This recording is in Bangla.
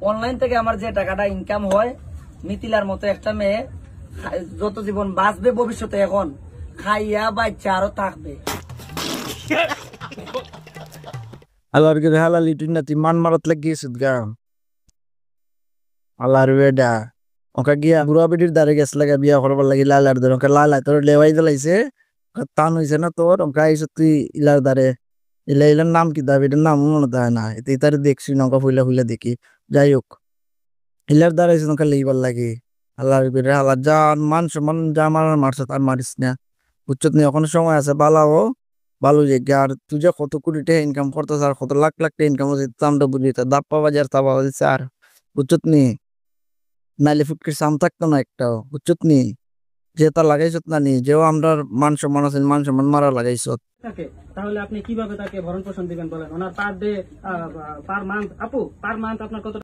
অনলাইন থেকে আমার যে টাকাটা ইনকাম হয়, মিথিলার মতো একটা মেয়ে যত জীবন বাঁচবে ভবিষ্যতে, এখন খাইয়া বাচ্চা আরো থাকবে। আল্লাহর কাছে হালালি তুই না তুই মান মারাত লাগিয়েছিস গা আল্লাহর বেডা ওকে গিয়া বুড়া বেটির দ্বারে গেছ লাগা বিয়া করবার লাগি লালার দ্বারে ওকে লালা তোর লেওয়াই দিলাইছে টান হইছে না তোর ওকে আইস তুই ইলার দ্বারে ইলার নাম কি দাবি এটার নাম মনে দেয় না এতে তার দেখছি নৌকা ফুইলা ফুইলা দেখি যাই হোক ইলার দ্বারে নৌকা লেইবার লাগে আল্লাহর বেডা আল্লাহ যা মান সম্মান যা মারার মারছ তার মারিস না বুঝছত নি এখন সময় আছে বালাও ভালো যে আর তুই যে কত কোটি টাকা ইনকাম করতেছ আর কত লাখ লাখ টাকা ইনকাম হচ্ছে দামটা বুঝলি তো দাপ্পা বাজার তাপা হচ্ছে আর বুঝছত নি নাইলে ফুটকির সাম থাকতো না একটাও বুঝছত নি যে তা লাগাইছত না নি যেও আমরা মান সম্মান আছে মান সম্মান মারা লাগাইছত থাকে তাহলে আপনি কিভাবে তাকে ভরণ পোষণ দিবেন বলেন? ওনার পার ডে পার মান্থ, আপু পার মান্থ আপনার কত